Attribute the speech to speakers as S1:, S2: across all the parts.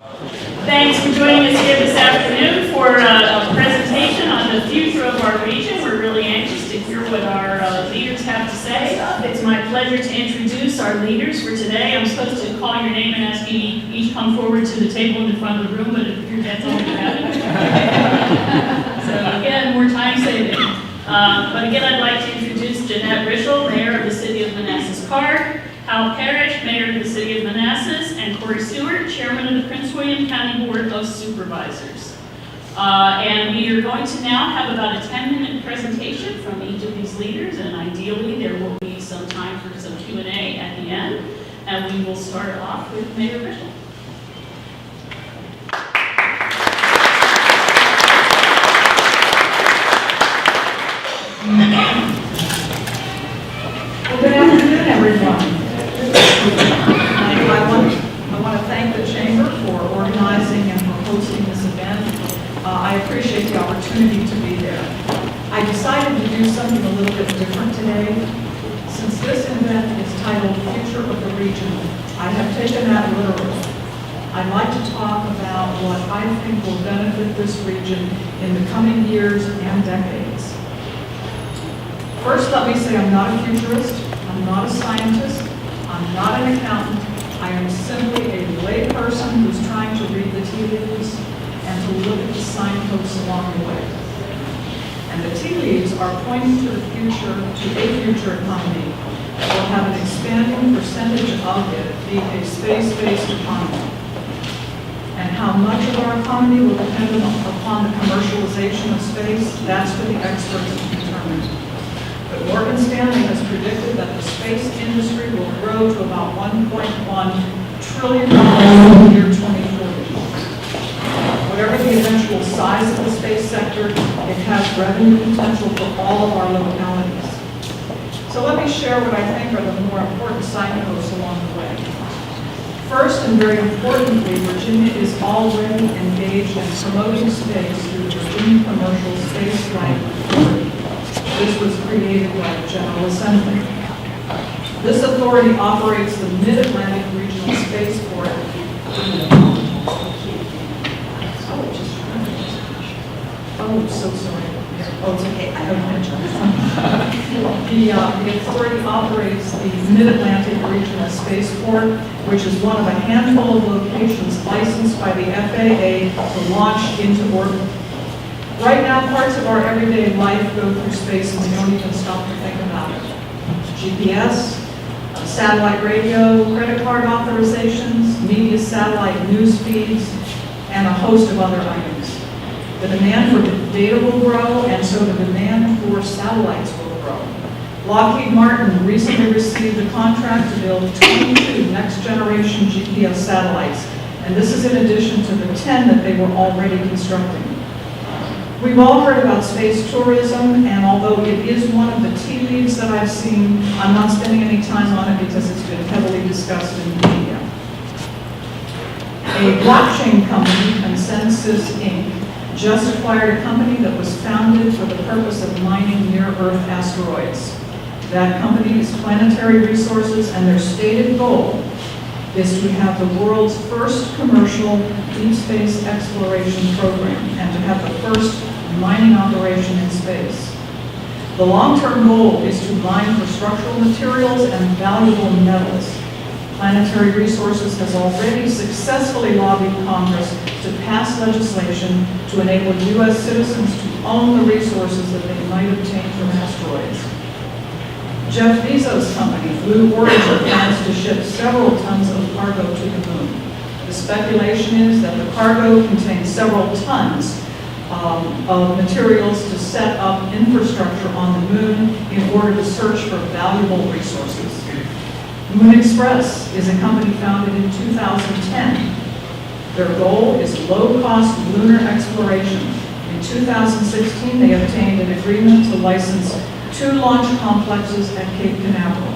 S1: Thanks for joining us here this afternoon for a presentation on the future of our region. We're really anxious to hear what our leaders have to say. It's my pleasure to introduce our leaders for today. I'm supposed to call your name and ask you each come forward to the table in the front of the room, but it appears that's all you have. So again, more time saving. But again, I'd like to introduce Jeanette Rishell, Mayor of the City of Manassas Park, Hal Parrish, Mayor of the City of Manassas, and Corey Stewart, Chairman of the Prince William County Board of Supervisors. And we are going to now have about a 10-minute presentation from each of these leaders, and ideally there will be some time for some Q&A at the end. And we will start off with Mayor Rishell.
S2: Well, good afternoon, everyone. I want to thank the Chamber for organizing and for hosting this event. I appreciate the opportunity to be there. I decided to do something a little bit different today. Since this event is titled Future of the Region, I have taken that literally. I'd like to talk about what I think will benefit this region in the coming years and decades. First, let me say I'm not a futurist, I'm not a scientist, I'm not an accountant. I am simply a lay person who's trying to read the tea leaves and to look at the signposts along the way. And the tea leaves are pointing to the future, to a future economy that will have an expanding percentage of it be a space-based economy. And how much of our economy will depend upon the commercialization of space, that's for the experts to determine. But Morgan Stanley has predicted that the space industry will grow to about $1.1 trillion in the year 2040. Whatever the eventual size of the space sector, it has revenue potential for all of our localities. So let me share what I think are the more important signposts along the way. First, and very importantly, Virginia is already engaged in promoting space through the Virginia Commercial Space Flight Authority. This was created by the General Assembly. This authority operates the Mid-Atlantic Regional Spaceport. Oh, so sorry. Oh, it's okay. I don't mention The authority operates the Mid-Atlantic Regional Spaceport, which is one of a handful of locations licensed by the FAA to launch into orbit. Right now, parts of our everyday life go through space and we don't even stop to think about it. GPS, satellite radio, credit card authorizations, media satellite news feeds, and a host of other items. The demand for data will grow, and so the demand for satellites will grow. Lockheed Martin recently received a contract to build 22 next-generation GPS satellites, and this is in addition to the 10 that they were already constructing. We've all heard about space tourism, and although it is one of the tea leaves that I've seen, I'm not spending any time on it because it's been heavily discussed in the media. A blockchain company, Consensus Inc., just acquired a company that was founded for the purpose of mining near-Earth asteroids. That company is Planetary Resources, and their stated goal is to have the world's first commercial deep space exploration program and to have the first mining operation in space. The long-term goal is to mine for structural materials and valuable metals. Planetary Resources has already successfully lobbied Congress to pass legislation to enable U.S. citizens to own the resources that they might obtain from asteroids. Jeff Bezos' company, Blue Origin, plans to ship several tons of cargo to the moon. The speculation is that the cargo contains several tons of materials to set up infrastructure on the moon in order to search for valuable resources. Moon Express is a company founded in 2010. Their goal is low-cost lunar exploration. In 2016, they obtained an agreement to license 2 launch complexes at Cape Canaveral.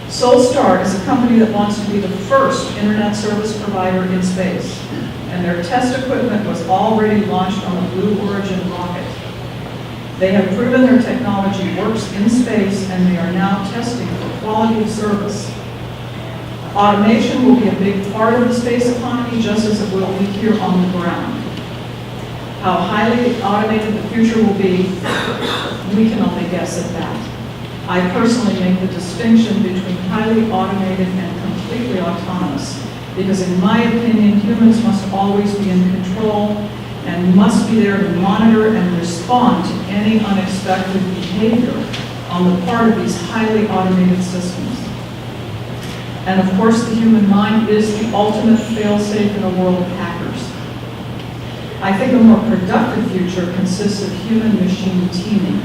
S2: Solstar is a company that wants to be the first internet service provider in space, and their test equipment was already launched on a Blue Origin rocket. They have proven their technology works in space, and they are now testing for quality of service. Automation will be a big part of the space economy, just as it will be here on the ground. How highly automated the future will be, we can only guess at that. I personally make the distinction between highly automated and completely autonomous, because in my opinion, humans must always be in control and must be there to monitor and respond to any unexpected behavior on the part of these highly automated systems. And of course, the human mind is the ultimate fail-safe in a world of hackers. I think a more productive future consists of human-machine teaming.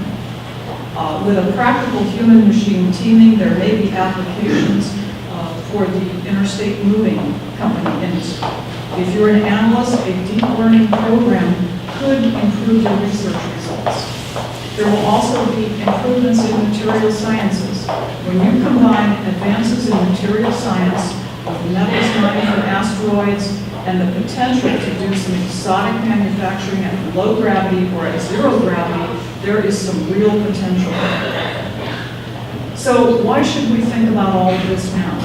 S2: With a practical human-machine teaming, there may be applications for the interstate moving company industry. If you're an analyst, a deep learning program could improve your research results. There will also be improvements in material sciences. When you combine advances in material science with metals mining for asteroids and the potential to do some exotic manufacturing at low gravity or at zero gravity, there is some real potential. So why should we think about all of this now?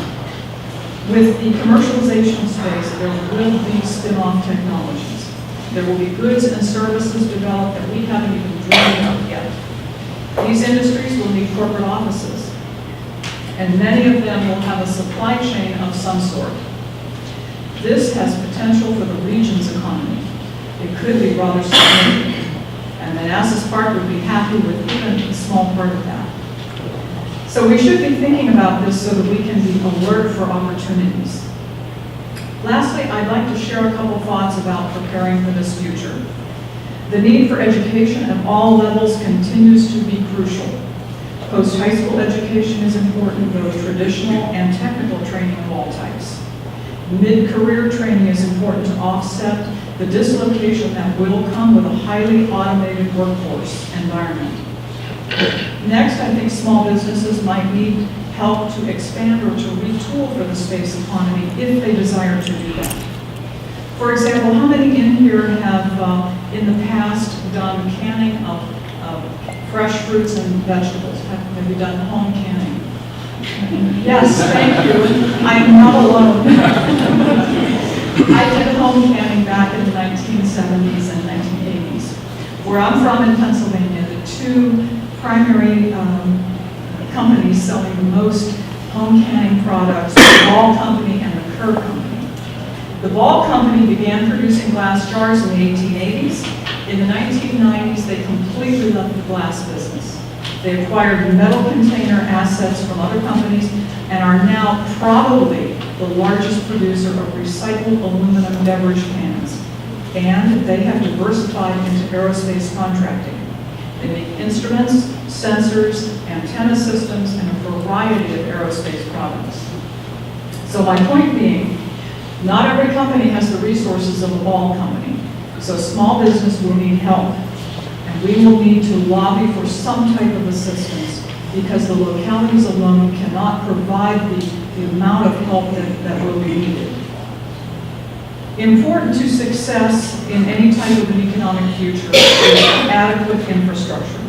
S2: With the commercialization space, there will be spin-off technologies. There will be goods and services developed that we haven't even dreamed of yet. These industries will need corporate offices, and many of them will have a supply chain of some sort. This has potential for the region's economy. It could be rather significant, and Manassas Park would be happy with even a small part of that. So we should be thinking about this so that we can be alert for opportunities. Lastly, I'd like to share a couple thoughts about preparing for this future. The need for education at all levels continues to be crucial. Post-high school education is important, both traditional and technical training of all types. Mid-career training is important to offset the dislocation that will come with a highly automated workforce environment. Next, I think small businesses might need help to expand or to retool for the space economy if they desire to do that. For example, how many in here have in the past done canning of fresh fruits and vegetables? Have you done home canning? Yes, thank you. I am not alone. I did home canning back in the 1970s and 1980s. Where I'm from in Pennsylvania, the two primary companies selling the most home canning products are the Ball Company and the Kerr Company. The Ball Company began producing glass jars in the 1880s. In the 1990s, they completely left the glass business. They acquired metal container assets from other companies and are now probably the largest producer of recycled aluminum beverage cans. And they have diversified into aerospace contracting. They make instruments, sensors, antenna systems, and a variety of aerospace products. So my point being, not every company has the resources of a Ball Company. So small business will need help. And we will need to lobby for some type of assistance because the localities alone cannot provide the amount of help that will be needed. Important to success in any type of an economic future is adequate infrastructure.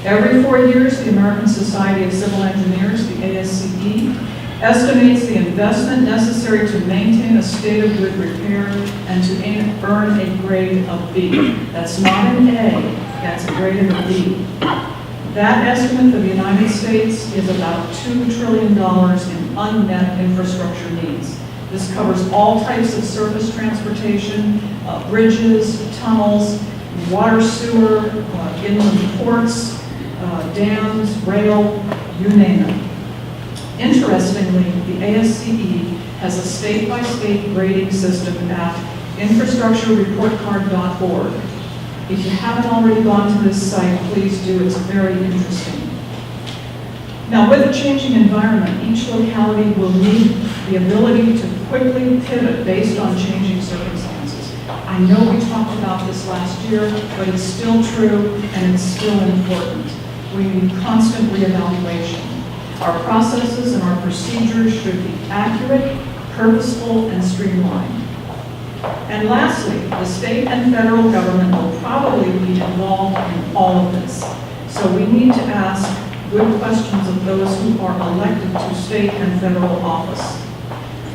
S2: Every 4 years, the American Society of Civil Engineers, the ASCE, estimates the investment necessary to maintain a state of good repair and to earn a grade of B. That's not an A, that's a grade of a B. That estimate for the United States is about $2 trillion in unmet infrastructure needs. This covers all types of surface transportation, bridges, tunnels, water, sewer, inland ports, dams, rail, you name it. Interestingly, the ASCE has a state-by-state grading system at infrastructurereportcard.org. If you haven't already gone to this site, please do. It's very interesting. Now, with a changing environment, each locality will need the ability to quickly pivot based on changing circumstances. I know we talked about this last year, but it's still true and it's still important. We need constant reevaluation. Our processes and our procedures should be accurate, purposeful, and streamlined. And lastly, the state and federal government will probably be involved in all of this. So we need to ask good questions of those who are elected to state and federal office.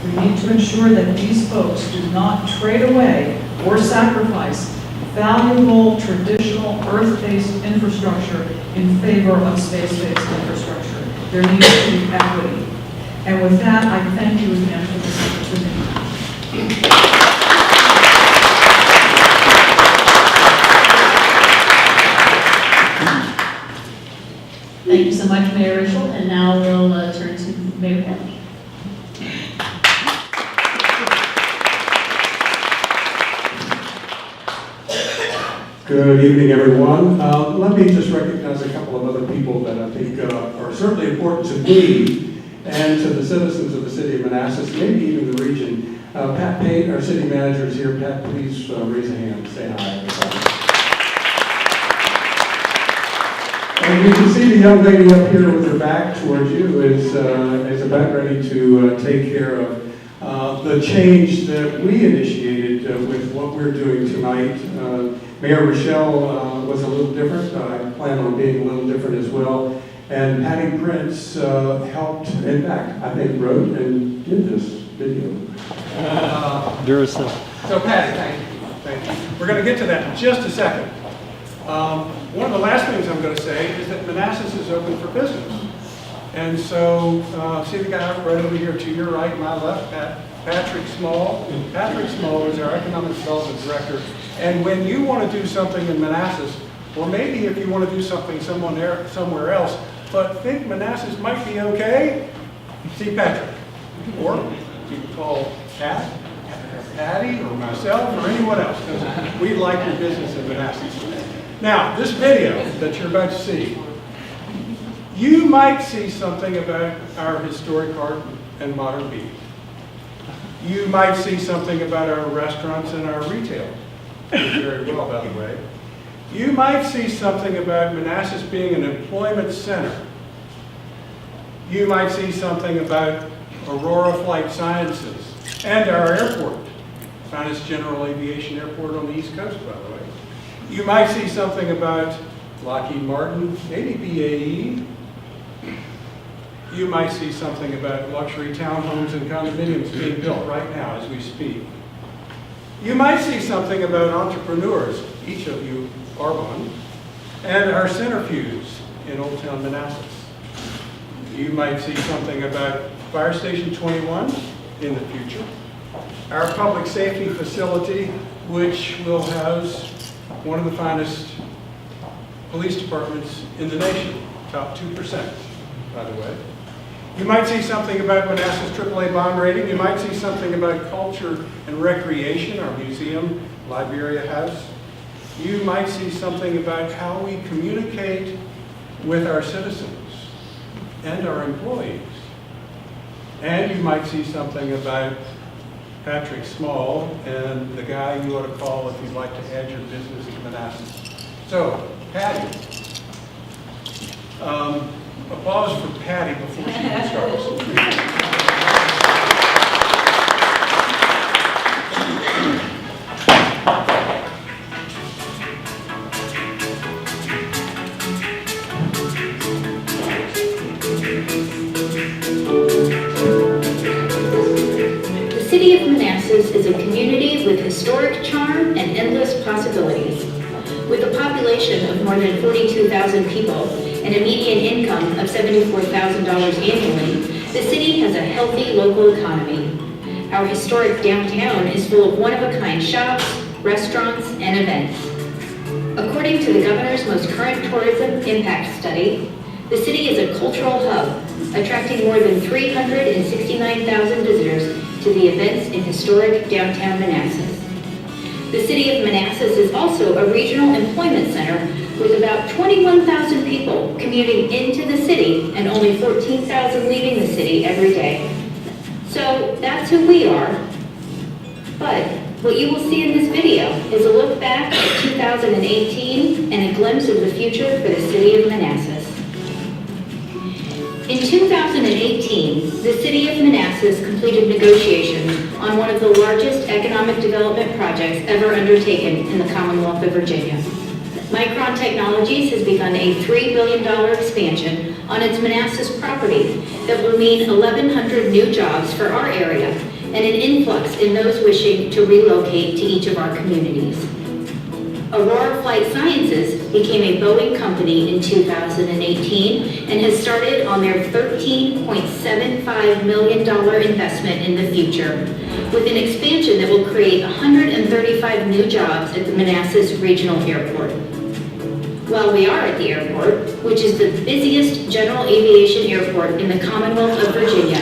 S2: We need to ensure that these folks do not trade away or sacrifice valuable, traditional, earth-based infrastructure in favor of space-based infrastructure. There needs to be equity. And with that, I thank you again for this opportunity.
S1: Thank you so much, Mayor Rishell, and now we'll turn to Mayor Parrish.
S3: Good evening, everyone. Let me just recognize a couple of other people that I think are certainly important to me and to the citizens of the city of Manassas, maybe even the region. Pat Payne, our city manager, is here. Pat, please raise a hand. Say hi, everybody. And you can see the young lady up here with her back towards you is about ready to take care of the change that we initiated with what we're doing tonight. Mayor Rishell was a little different. I plan on being a little different as well. And Patty Prince helped, in fact, I think wrote and did this video.
S4: So Patty, thank you. We're going to get to that in just a second. One of the last things I'm going to say is that Manassas is open for business. And so, see the guy right over here to your right, my left, Patrick Small. Patrick Small is our Economic Development Director. And when you want to do something in Manassas, or maybe if you want to do something somewhere else, but think Manassas might be okay, see Patrick. Or you can call Pat, Patty, or myself, or anyone else, because we like your business in Manassas. Now, this video that you're about to see, you might see something about our historic art and modern beauty. You might see something about our restaurants and our retail, very well, by the way. You might see something about Manassas being an employment center. You might see something about Aurora Flight Sciences and our airport, finest general aviation airport on the East Coast, by the way. You might see something about Lockheed Martin, maybe BAE. You might see something about luxury townhomes and condominiums being built right now as we speak. You might see something about entrepreneurs, each of you are one, and our centrifuge in Old Town Manassas. You might see something about Fire Station 21 in the future, our public safety facility, which will house one of the finest police departments in the nation, top 2%, by the way. You might see something about Manassas AAA bond rating. You might see something about culture and recreation, our museum, Liberia House. You might see something about how we communicate with our citizens and our employees. And you might see something about Patrick Small and the guy you ought to call if you'd like to add your business to Manassas. So, Patty. Applause for Patty before she even starts.
S5: The city of Manassas is a community with historic charm and endless possibilities. With a population of more than 42,000 people and a median income of $74,000 annually, the city has a healthy local economy. Our historic downtown is full of one-of-a-kind shops, restaurants, and events. According to the governor's most current tourism impact study, the city is a cultural hub, attracting more than 369,000 visitors to the events in historic downtown Manassas. The city of Manassas is also a regional employment center with about 21,000 people commuting into the city and only 14,000 leaving the city every day. So that's who we are. But what you will see in this video is a look back at 2018 and a glimpse of the future for the city of Manassas. In 2018, the city of Manassas completed negotiations on one of the largest economic development projects ever undertaken in the Commonwealth of Virginia. Micron Technologies has begun a $3 billion expansion on its Manassas property that will mean 1,100 new jobs for our area and an influx in those wishing to relocate to each of our communities. Aurora Flight Sciences became a Boeing company in 2018 and has started on their $13.75 million investment in the future, with an expansion that will create 135 new jobs at the Manassas Regional Airport. While we are at the airport, which is the busiest general aviation airport in the Commonwealth of Virginia,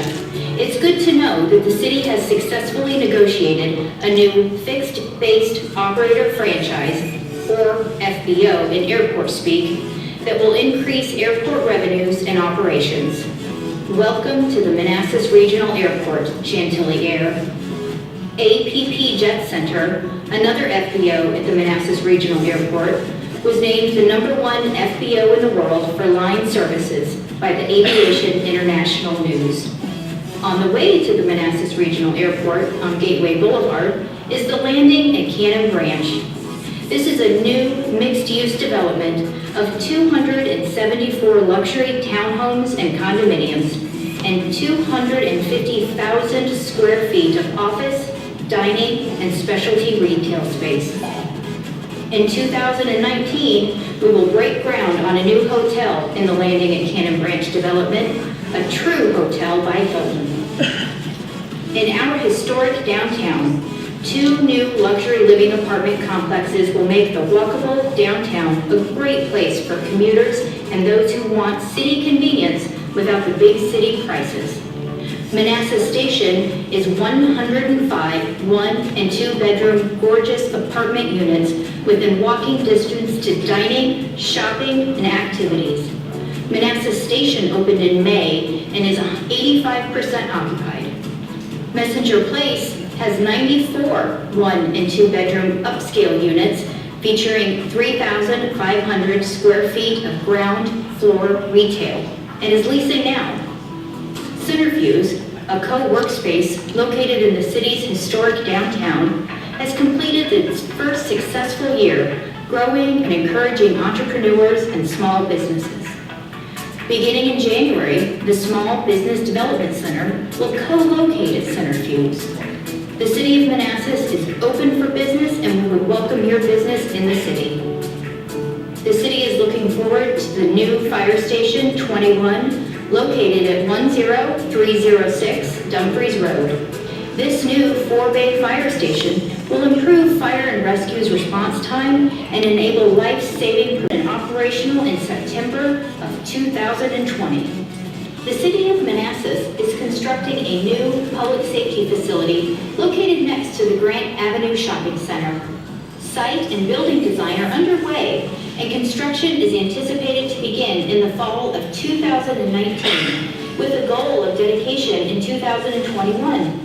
S5: it's good to know that the city has successfully negotiated a new fixed-based operator franchise, or FBO in airport speak, that will increase airport revenues and operations. Welcome to the Manassas Regional Airport, Chantilly Air. APP Jet Center, another FBO at the Manassas Regional Airport, was named the #1 FBO in the world for line services by the Aviation International News. On the way to the Manassas Regional Airport on Gateway Boulevard is the landing at Cannon Branch. This is a new mixed-use development of 274 luxury townhomes and condominiums and 250,000 square feet of office, dining, and specialty retail space. In 2019, we will break ground on a new hotel in the landing at Cannon Branch development, a true hotel by Hilton. In our historic downtown, 2 new luxury living apartment complexes will make the walkable downtown a great place for commuters and those who want city convenience without the big city prices. Manassas Station is 105 1- and 2-bedroom gorgeous apartment units within walking distance to dining, shopping, and activities. Manassas Station opened in May and is 85% occupied. Messenger Place has 94 1- and 2-bedroom upscale units featuring 3,500 square feet of ground floor retail and is leasing now. Centerviews, a co-workspace located in the city's historic downtown, has completed its first successful year, growing and encouraging entrepreneurs and small businesses. Beginning in January, the Small Business Development Center will co-locate at Centerviews. The City of Manassas is open for business and we would welcome your business in the city. The city is looking forward to the new Fire Station 21 located at 10306 Dumfries Road. This new 4-bay fire station will improve fire and rescue's response time and enable life-saving and operational in September of 2020. The City of Manassas is constructing a new public safety facility located next to the Grant Avenue Shopping Center. Site and building design are underway, and construction is anticipated to begin in the fall of 2019, with a goal of dedication in 2021.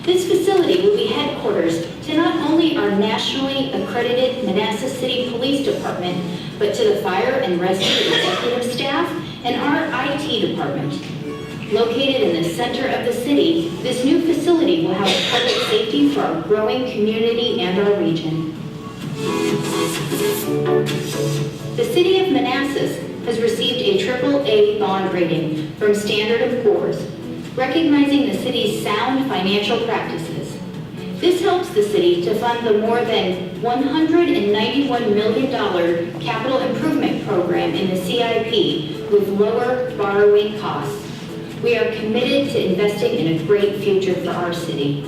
S5: This facility will be headquarters to not only our nationally accredited Manassas City Police Department, but to the Fire and Rescue Executive Staff and our IT department. Located in the center of the city, this new facility will house public safety for our growing community and our region. The City of Manassas has received a AAA bond rating from Standard & Poor's, recognizing the city's sound financial practices. This helps the city to fund the more than $191 million capital improvement program in the CIP with lower borrowing costs. We are committed to investing in a great future for our city.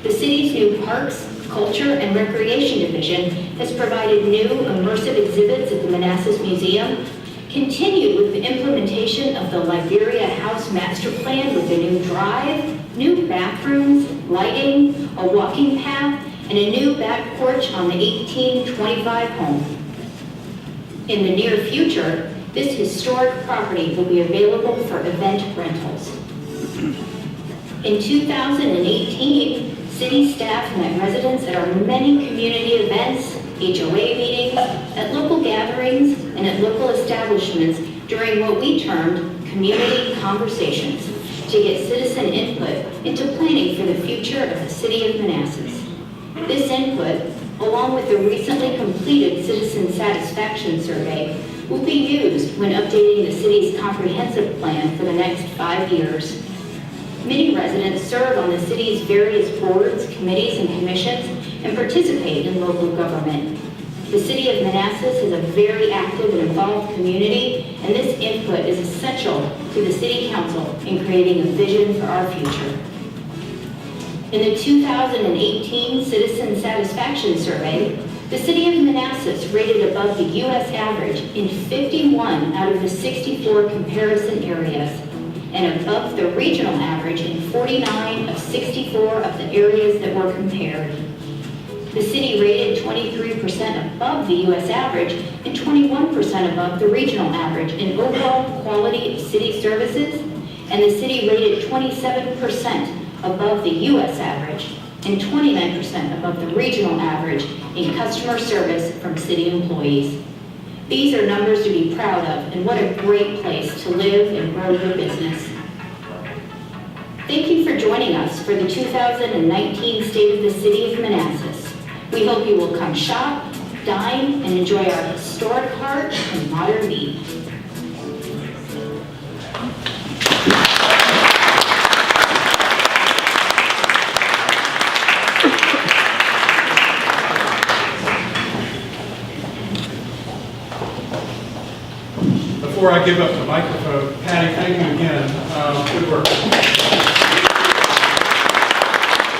S5: The city's new Parks, Culture, and Recreation Division has provided new immersive exhibits at the Manassas Museum, continued with the implementation of the Liberia House Master Plan with a new drive, new bathrooms, lighting, a walking path, and a new back porch on the 1825 home. In the near future, this historic property will be available for event rentals. In 2018, city staff met residents at our many community events, HOA meetings, at local gatherings, and at local establishments during what we termed community conversations to get citizen input into planning for the future of the City of Manassas. This input, along with the recently completed Citizen Satisfaction Survey, will be used when updating the city's comprehensive plan for the next 5 years. Many residents serve on the city's various boards, committees, and commissions and participate in local government. The City of Manassas is a very active and involved community, and this input is essential to the City Council in creating a vision for our future. In the 2018 Citizen Satisfaction Survey, the City of Manassas rated above the U.S. average in 51 out of the 64 comparison areas, and above the regional average in 49 of 64 of the areas that were compared. The city rated 23% above the U.S. average and 21% above the regional average in overall quality of city services, and the city rated 27% above the U.S. average and 29% above the regional average in customer service from city employees. These are numbers to be proud of, and what a great place to live and grow your business. Thank you for joining us for the 2019 State of the City of Manassas. We hope you will come shop, dine, and enjoy our historic heart and modern beat.
S4: Before I give up the microphone, Patty, thank you again. Good work.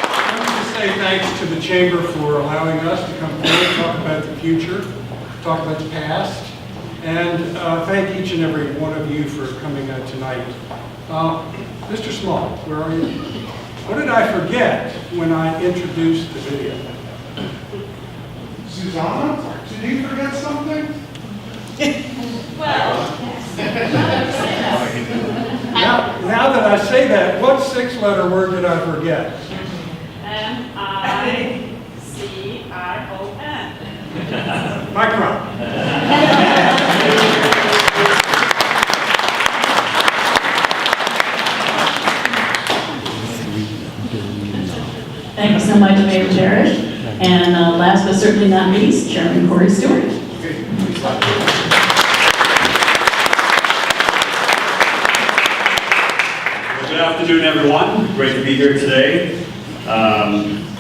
S4: I want to say thanks to the Chamber for allowing us to come forward, talk about the future, talk about the past, and thank each and every one of you for coming out tonight. Mr. Small, where are you? What did I forget when I introduced the video?
S6: Susanna, did you forget something?
S4: Now that I say that, what six-letter word did I forget?
S7: M-I-C-I-O-N.
S4: Micron.
S1: Thank you so much, Mayor Parrish. And last but certainly not least, Chairman Corey Stewart.
S8: Good afternoon, everyone. Great to be here today.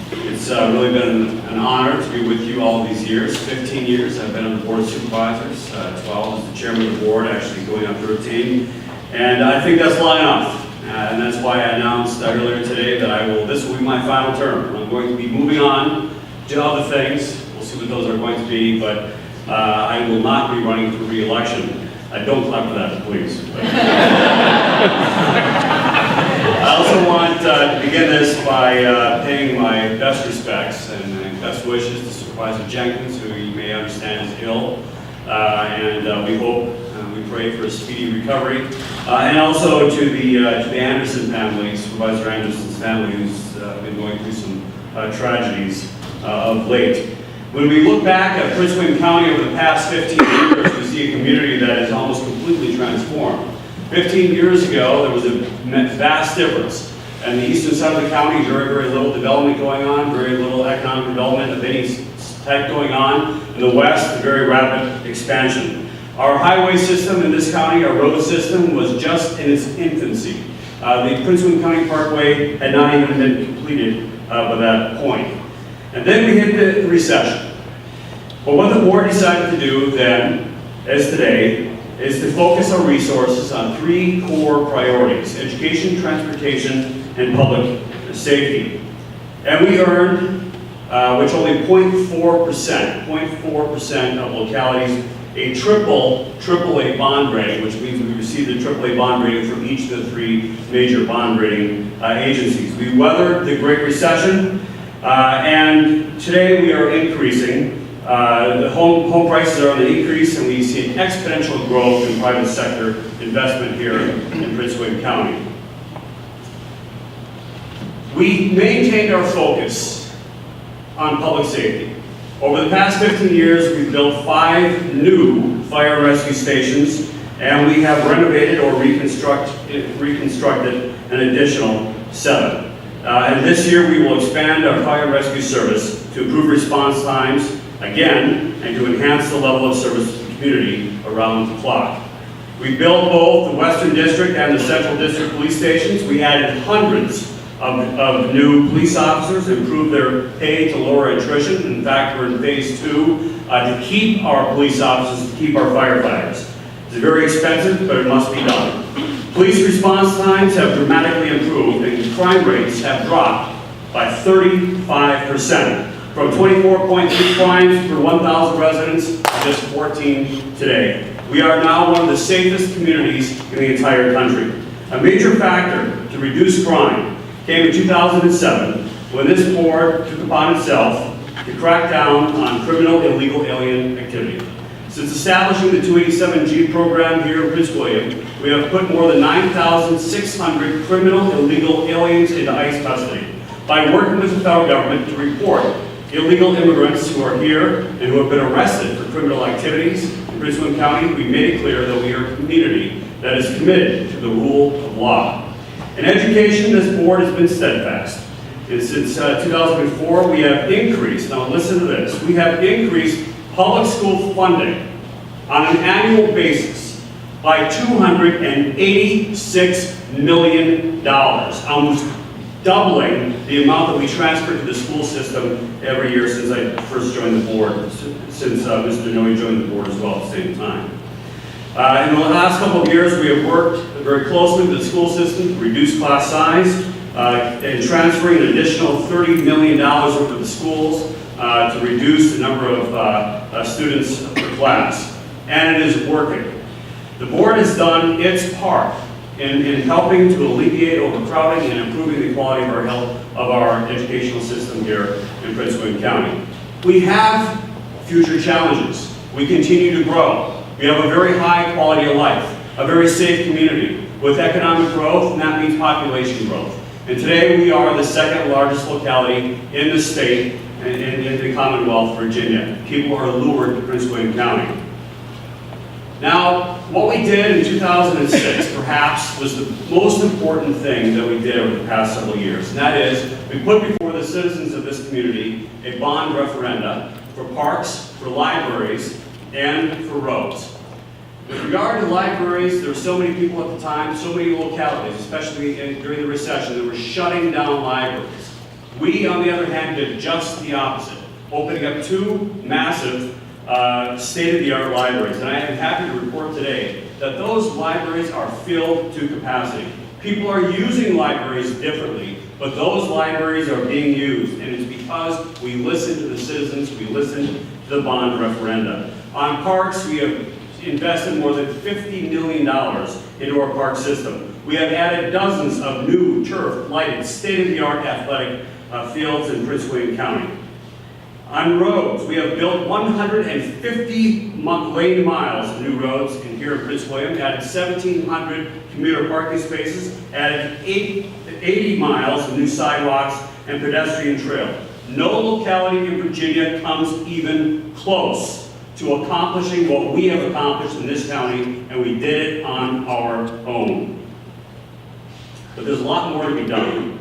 S8: It's really been an honor to be with you all these years. 15 years I've been on the Board of Supervisors, 12 as the chairman of the board, actually going up 13. And I think that's long enough. And that's why I announced earlier today that this will be my final term. I'm going to be moving on to other things. We'll see what those are going to be, but I will not be running for re-election. Don't clap for that, please. I also want to begin this by paying my best respects and best wishes to Supervisor Jenkins, who you may understand is ill, and we hope, we pray for a speedy recovery, and also to the Anderson family, Supervisor Anderson's family, who's been going through some tragedies of late. When we look back at Prince William County over the past 15 years, we see a community that is almost completely transformed. 15 years ago, there was a vast difference. And the eastern side of the county, very, very little development going on, very little economic development of any type going on. In the west, a very rapid expansion. Our highway system in this county, our road system, was just in its infancy. The Prince William County Parkway had not even been completed by that point. And then we hit the recession. But what the board decided to do then, as today, is to focus our resources on three core priorities: education, transportation, and public safety. And we earned, which only 0.4% of localities, a AAA bond rating, which means we received a AAA bond rating from each of the three major bond rating agencies. We weathered the Great Recession, and today we are increasing. The home prices are on the increase, and we see an exponential growth in private sector investment here in Prince William County. We maintained our focus on public safety. Over the past 15 years, we've built 5 new fire and rescue stations, and we have renovated or reconstructed an additional 7. And this year, we will expand our fire and rescue service to improve response times, again, and to enhance the level of service to the community around the clock. We built both the Western District and the Central District police stations. We added hundreds of new police officers, improved their pay to lower attrition. In fact, we're in phase 2 to keep our police officers, to keep our firefighters. It's very expensive, but it must be done. Police response times have dramatically improved, and crime rates have dropped by 35%, from 24.3 crimes per 1,000 residents to just 14 today. We are now one of the safest communities in the entire country. A major factor to reduce crime came in 2007, when this board took upon itself to crack down on criminal illegal alien activity. Since establishing the 287G program here in Prince William, we have put more than 9,600 criminal illegal aliens into ICE custody by working with the federal government to report illegal immigrants who are here and who have been arrested for criminal activities. In Prince William County, we made it clear that we are a community that is committed to the rule of law. In education, this board has been steadfast. And since 2004, we have increased, now listen to this, we have increased public school funding on an annual basis by $286 million, almost doubling the amount that we transfer to the school system every year since I first joined the board, since Mr. Noe joined the board as well at the same time. In the last couple of years, we have worked very closely with the school system to reduce class size and transferring an additional $30 million over to the schools to reduce the number of students per class. And it is working. The board has done its part in helping to alleviate overcrowding and improving the quality of our health of our educational system here in Prince William County. We have future challenges. We continue to grow. We have a very high quality of life, a very safe community with economic growth, and that means population growth. And today we are the second largest locality in the state and in the Commonwealth, Virginia. People are lured to Prince William County. Now, what we did in 2006 perhaps was the most important thing that we did over the past several years, and that is we put before the citizens of this community a bond referenda for parks, for libraries, and for roads. With regard to libraries, there were so many people at the time, so many localities, especially during the recession, that were shutting down libraries. We, on the other hand, did just the opposite, opening up 2 massive state-of-the-art libraries. And I am happy to report today that those libraries are filled to capacity. People are using libraries differently, but those libraries are being used, and it's because we listen to the citizens, we listen to the bond referenda. On parks, we have invested more than $50 million into our park system. We have added dozens of new turf, lighted, state-of-the-art athletic fields in Prince William County. On roads, we have built 150 lane miles of new roads here in Prince William, added 1,700 commuter parking spaces, added 80 miles of new sidewalks and pedestrian trail. No locality in Virginia comes even close to accomplishing what we have accomplished in this county, and we did it on our own. But there's a lot more to be done.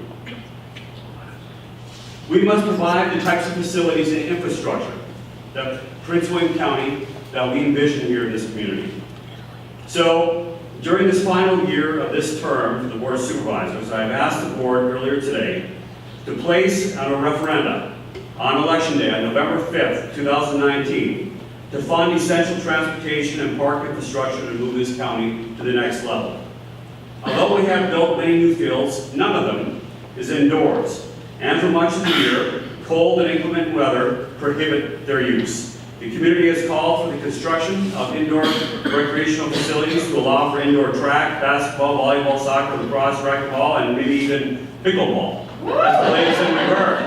S8: We must provide the types of facilities and infrastructure that Prince William County, that we envision here in this community. So, during this final year of this term for the Board of Supervisors, I have asked the board earlier today to place on a referenda on Election Day, on November 5th, 2019, to fund essential transportation and park infrastructure to move this county to the next level. Although we have built many new fields, none of them is indoors. And for much of the year, cold and inclement weather prohibit their use. The community has called for the construction of indoor recreational facilities to allow for indoor track, basketball, volleyball, soccer, lacrosse, racquetball, and maybe even pickleball. That's the latest thing we've heard.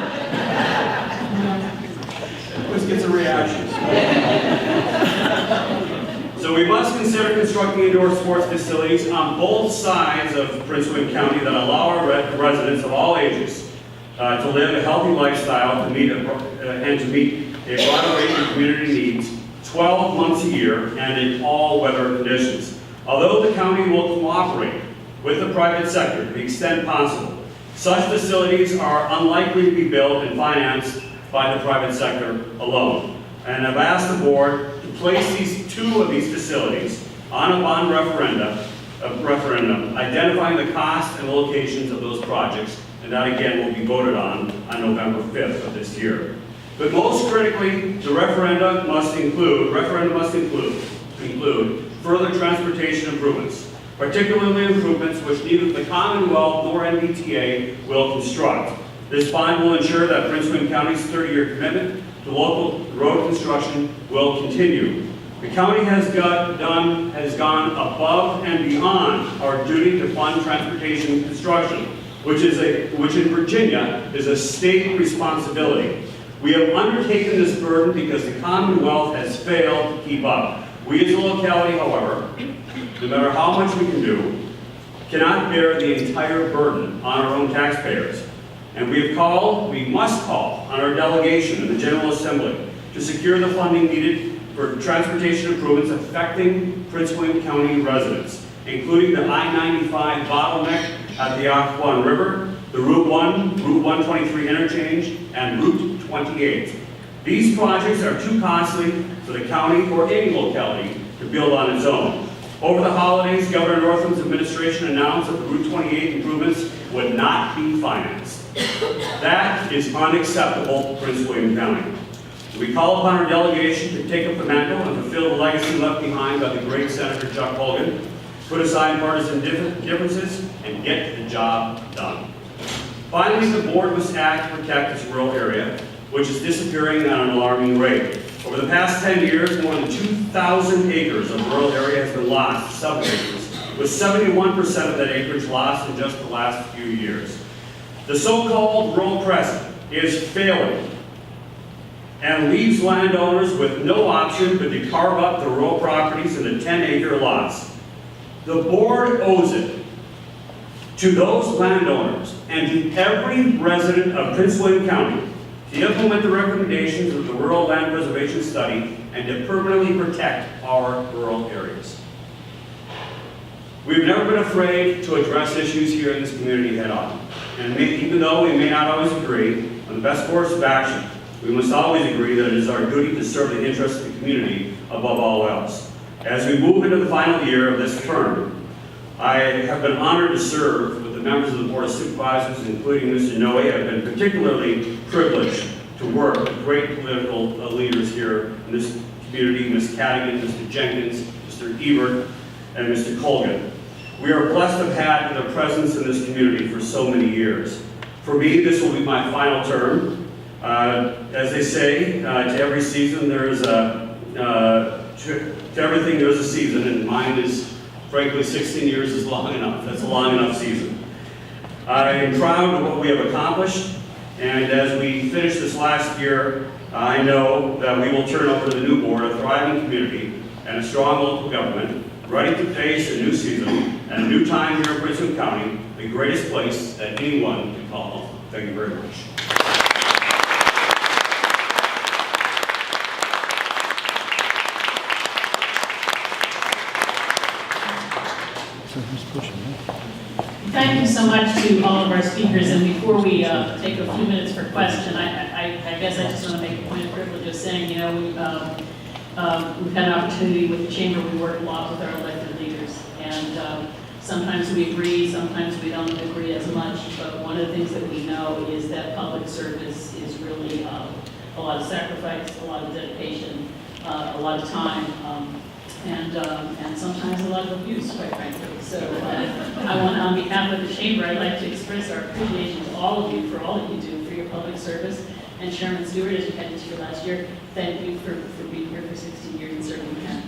S8: Always gets a reaction. So we must consider constructing indoor sports facilities on both sides of Prince William County that allow our residents of all ages to live a healthy lifestyle and to meet a broad range of community needs 12 months a year and in all weather conditions. Although the county will cooperate with the private sector to the extent possible, such facilities are unlikely to be built and financed by the private sector alone. And I've asked the board to place 2 of these facilities on a bond referendum identifying the cost and locations of those projects, and that again will be voted on November 5th of this year. But most critically, the referendum must include further transportation improvements, particularly improvements which neither the Commonwealth nor MBTA will construct. This bond will ensure that Prince William County's 30-year commitment to local road construction will continue. The county has gone above and beyond our duty to fund transportation construction, which in Virginia is a state responsibility. We have undertaken this burden because the Commonwealth has failed to keep up. We as a locality, however, no matter how much we can do, cannot bear the entire burden on our own taxpayers. And we must call on our delegation in the General Assembly to secure the funding needed for transportation improvements affecting Prince William County residents, including the I-95 bottleneck at the Occoquan River, the Route 123 interchange, and Route 28. These projects are too costly for the county or any locality to build on its own. Over the holidays, Governor Northam's administration announced that the Route 28 improvements would not be financed. That is unacceptable to Prince William County. We call upon our delegation to take up the mantle and fulfill the legacy left behind by the great Senator Chuck Hogan, put aside partisan differences, and get the job done. Finally, the board must act to protect this rural area, which is disappearing at an alarming rate. Over the past 10 years, more than 2,000 acres of rural area has been lost to subdivisions, with 71% of that acreage lost in just the last few years. The so-called rural crest is failing and leaves landowners with no option but to carve up the rural properties into 10-acre lots. The board owes it to those landowners and to every resident of Prince William County to implement the recommendations of the Rural Land Preservation Study and to permanently protect our rural areas. We've never been afraid to address issues here in this community head-on. And even though we may not always agree on the best course of action, we must always agree that it is our duty to serve the interests of the community above all else. As we move into the final year of this term, I have been honored to serve with the members of the Board of Supervisors, including Mr. Noe. I've been particularly privileged to work with great political leaders here in this community, Ms. Cadigan, Mr. Jenkins, Mr. Ebert, and Mr. Colgan. We are blessed to have had their presence in this community for so many years. For me, this will be my final term. As they say, to every season there is to everything there is a season, and mine is, frankly, 16 years is long enough. That's a long enough season. I am proud of what we have accomplished, and as we finish this last year, I know that we will turn over to the new board a thriving community and a strong local government, ready to face a new season and a new time here in Prince William County, the greatest place that anyone can call home. Thank you very much.
S1: Thank you so much to all of our speakers, and before we take a few minutes for question, I guess I just want to make a point of privilege of saying, you know, we've had an opportunity with the Chamber. We work a lot with our elected leaders, and sometimes we agree, sometimes we don't agree as much, but one of the things that we know is that public service is really a lot of sacrifice, a lot of dedication, a lot of time, and sometimes a lot of abuse, quite frankly. So I want, on behalf of the Chamber, I'd like to express our appreciation to all of you for all that you do for your public service. And Chairman Stewart, as you head into your last year, thank you for being here for 16 years and serving the county.